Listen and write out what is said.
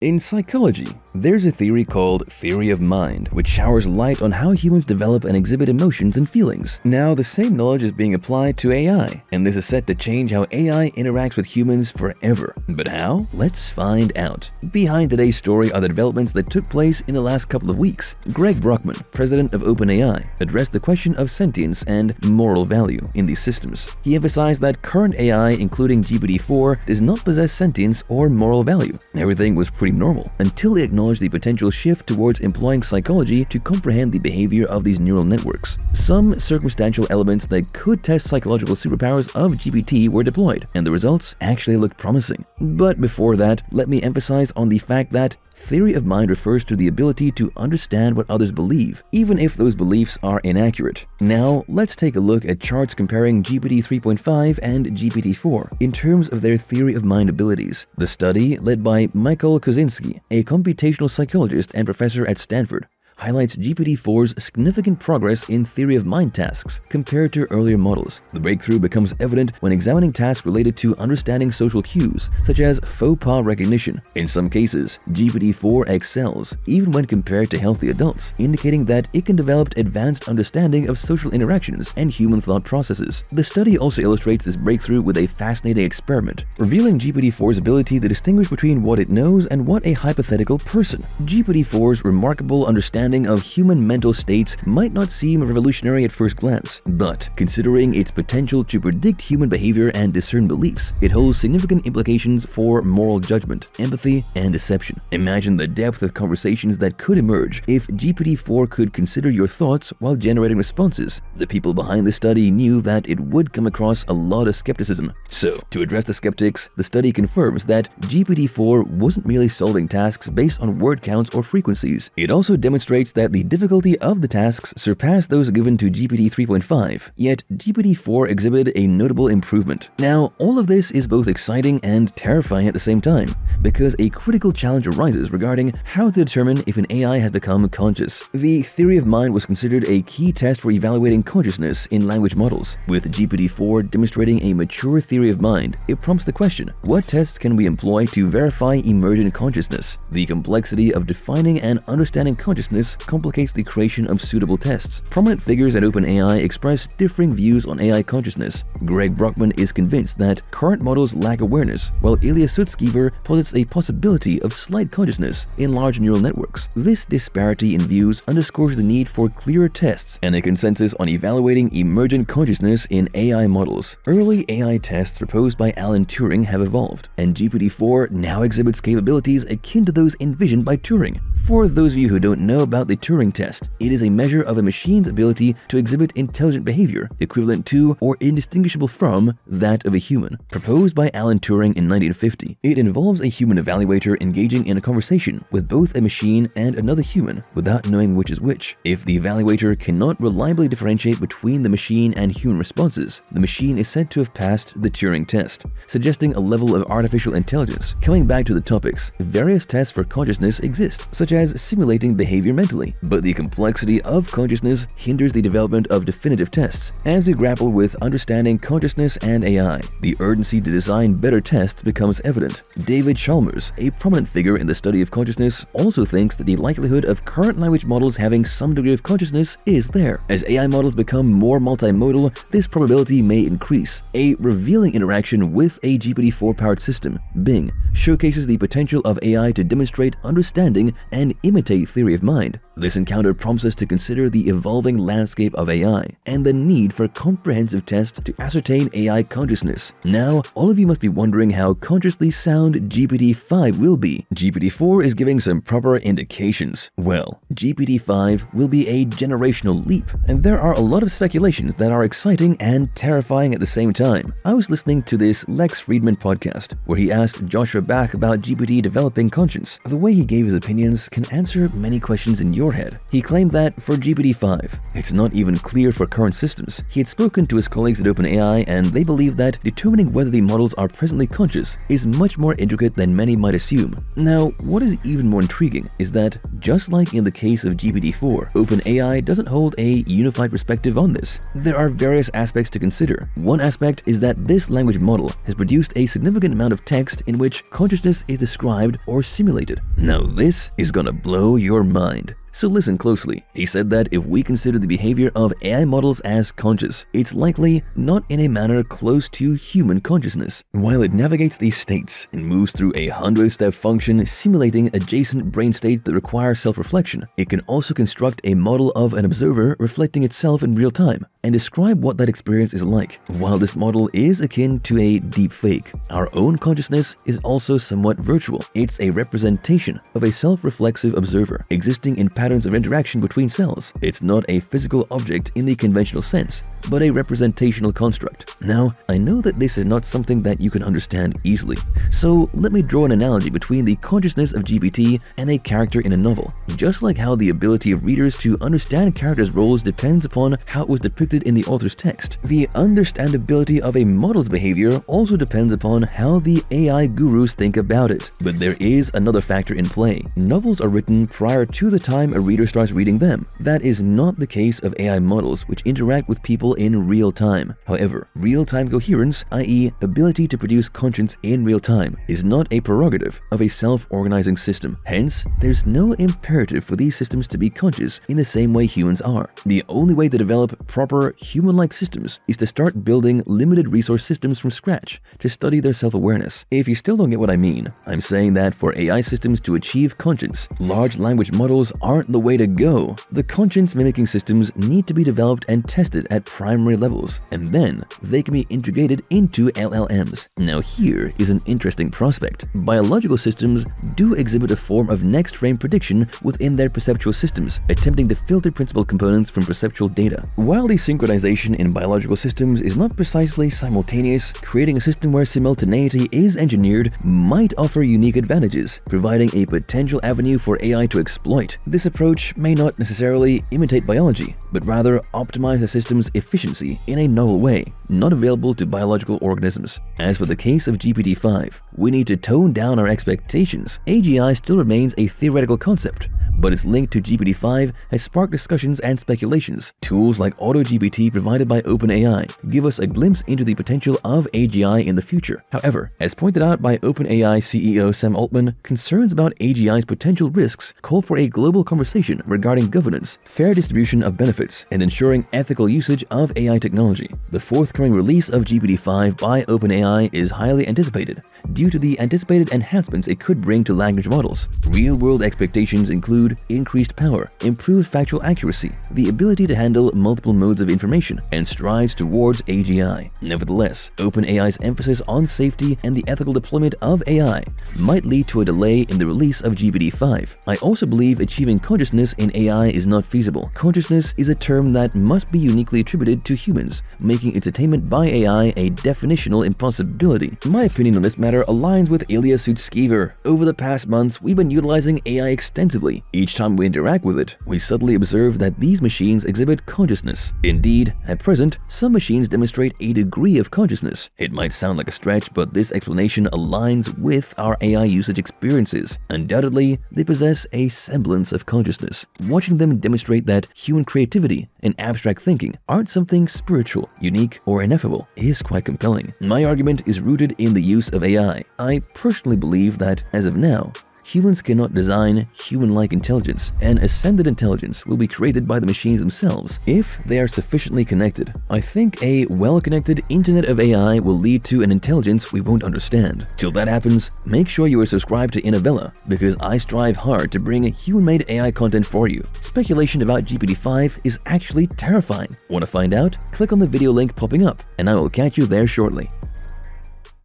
In psychology, there's a theory called theory of mind, which showers light on how humans develop and exhibit emotions and feelings. Now, the same knowledge is being applied to AI, and this is set to change how AI interacts with humans forever. But how? Let's find out. Behind today's story are the developments that took place in the last couple of weeks. Greg Brockman, president of OpenAI, addressed the question of sentience and moral value in these systems. He emphasized that current AI, including GPT-4, does not possess sentience or moral value. Everything was pretty normal until he acknowledged the potential shift towards employing psychology to comprehend the behavior of these neural networks. Some circumstantial elements that could test psychological superpowers of GPT were deployed, and the results actually looked promising. But before that, let me emphasize on the fact that theory of mind refers to the ability to understand what others believe, even if those beliefs are inaccurate. Now, let's take a look at charts comparing GPT 3.5 and GPT-4 in terms of their theory of mind abilities. The study, led by Michael Kosinski, a computational psychologist and professor at Stanford, highlights GPT-4's significant progress in theory of mind tasks compared to earlier models. The breakthrough becomes evident when examining tasks related to understanding social cues, such as faux pas recognition. In some cases, GPT-4 excels, even when compared to healthy adults, indicating that it can develop advanced understanding of social interactions and human thought processes. The study also illustrates this breakthrough with a fascinating experiment, revealing GPT-4's ability to distinguish between what it knows and what a hypothetical person. GPT-4's remarkable understanding of human mental states might not seem revolutionary at first glance, but considering its potential to predict human behavior and discern beliefs, it holds significant implications for moral judgment, empathy, and deception. Imagine the depth of conversations that could emerge if GPT-4 could consider your thoughts while generating responses. The people behind the study knew that it would come across a lot of skepticism. So, to address the skeptics, the study confirms that GPT-4 wasn't merely solving tasks based on word counts or frequencies. It also demonstrates that the difficulty of the tasks surpassed those given to GPT 3.5, yet GPT-4 exhibited a notable improvement. Now, all of this is both exciting and terrifying at the same time, because a critical challenge arises regarding how to determine if an AI has become conscious. The theory of mind was considered a key test for evaluating consciousness in language models. With GPT-4 demonstrating a mature theory of mind, it prompts the question, what tests can we employ to verify emergent consciousness? The complexity of defining and understanding consciousness complicates the creation of suitable tests. Prominent figures at OpenAI express differing views on AI consciousness. Greg Brockman is convinced that current models lack awareness, while Ilya Sutskever posits a possibility of slight consciousness in large neural networks. This disparity in views underscores the need for clearer tests and a consensus on evaluating emergent consciousness in AI models. Early AI tests proposed by Alan Turing have evolved, and GPT-4 now exhibits capabilities akin to those envisioned by Turing. For those of you who don't know about the Turing test, it is a measure of a machine's ability to exhibit intelligent behavior equivalent to or indistinguishable from that of a human. Proposed by Alan Turing in 1950, it involves a human evaluator engaging in a conversation with both a machine and another human without knowing which is which. If the evaluator cannot reliably differentiate between the machine and human responses, the machine is said to have passed the Turing test, suggesting a level of artificial intelligence. Coming back to the topics, various tests for consciousness exist, such as simulating behavior mentally, but the complexity of consciousness hinders the development of definitive tests. As we grapple with understanding consciousness and AI, the urgency to design better tests becomes evident. David Chalmers, a prominent figure in the study of consciousness, also thinks that the likelihood of current language models having some degree of consciousness is there. As AI models become more multimodal, this probability may increase. A revealing interaction with a GPT-4-powered system, Bing, showcases the potential of AI to demonstrate understanding and imitate theory of mind. This encounter prompts us to consider the evolving landscape of AI and the need for comprehensive tests to ascertain AI consciousness. Now, all of you must be wondering how consciously sound GPT-5 will be. GPT-4 is giving some proper indications. Well, GPT-5 will be a generational leap, and there are a lot of speculations that are exciting and terrifying at the same time. I was listening to this Lex Friedman podcast where he asked Joshua Bach about GPT developing conscience. The way he gave his opinions can answer many questions in your head. He claimed that for GPT-5, it's not even clear for current systems. He had spoken to his colleagues at OpenAI, and they believe that determining whether the models are presently conscious is much more intricate than many might assume. Now, what is even more intriguing is that Just like in the case of GPT-4, OpenAI doesn't hold a unified perspective on this. There are various aspects to consider. One aspect is that this language model has produced a significant amount of text in which consciousness is described or simulated. Now this is gonna blow your mind. So listen closely. He said that if we consider the behavior of AI models as conscious, it's likely not in a manner close to human consciousness. While it navigates these states and moves through a 100-step function simulating adjacent brain states that require self-reflection, it can also construct a model of an observer reflecting itself in real time and describe what that experience is like. While this model is akin to a deepfake, our own consciousness is also somewhat virtual. It's a representation of a self-reflexive observer existing in patterns of interaction between cells. It's not a physical object in the conventional sense, but a representational construct. Now, I know that this is not something that you can understand easily, so let me draw an analogy between the consciousness of GPT and a character in a novel. Just like how the ability of readers to understand characters' roles depends upon how it was depicted in the author's text, the understandability of a model's behavior also depends upon how the AI gurus think about it. But there is another factor in play. Novels are written prior to the time a reader starts reading them. That is not the case of AI models, which interact with people in real time. However, real-time coherence, i.e. ability to produce conscience in real time, is not a prerogative of a self-organizing system. Hence, there's no imperative for these systems to be conscious in the same way humans are. The only way to develop proper human-like systems is to start building limited resource systems from scratch to study their self-awareness. If you still don't get what I mean, I'm saying that for AI systems to achieve conscience, large language models aren't the way to go. The conscience-mimicking systems need to be developed and tested at primary levels, and then they can be integrated into LLMs. Now here is an interesting prospect. Biological systems do exhibit a form of next frame prediction within their perceptual systems, attempting to filter principal components from perceptual data. While the synchronization in biological systems is not precisely simultaneous, creating a system where simultaneity is engineered might offer unique advantages, providing a potential avenue for AI to exploit. This approach may not necessarily imitate biology, but rather optimize the system's efficiency in a novel way, not available to biological organisms. As for the case of GPT-5, we need to tone down our expectations. AGI still remains a theoretical concept, but its link to GPT-5 has sparked discussions and speculations. Tools like AutoGPT provided by OpenAI give us a glimpse into the potential of AGI in the future. However, as pointed out by OpenAI CEO Sam Altman, concerns about AGI's potential risks call for a global conversation regarding governance, fair distribution of benefits, and ensuring ethical usage of AI technology. The forthcoming release of GPT-5 by OpenAI is highly anticipated due to the anticipated enhancements it could bring to language models. Real-world expectations include increased power, improved factual accuracy, the ability to handle multiple modes of information, and strides towards AGI. Nevertheless, OpenAI's emphasis on safety and the ethical deployment of AI might lead to a delay in the release of GPT-5. I also believe achieving consciousness in AI is not feasible. Consciousness is a term that must be uniquely attributed to humans, making its attainment by AI a definitional impossibility. My opinion on this matter aligns with Ilya Sutskever. Over the past months, we've been utilizing AI extensively. Each time we interact with it, we subtly observe that these machines exhibit consciousness. Indeed, at present, some machines demonstrate a degree of consciousness. It might sound like a stretch, but this explanation aligns with our AI usage experiences. Undoubtedly, they possess a semblance of consciousness. Watching them demonstrate that human creativity and abstract thinking aren't something spiritual, unique, or ineffable is quite compelling. My argument is rooted in the use of AI. I personally believe that, as of now, humans cannot design human-like intelligence, and ascended intelligence will be created by the machines themselves if they are sufficiently connected. I think a well-connected internet of AI will lead to an intelligence we won't understand. Till that happens, make sure you are subscribed to Unraveling, because I strive hard to bring human-made AI content for you. Speculation about GPT-5 is actually terrifying. Want to find out? Click on the video link popping up, and I will catch you there shortly.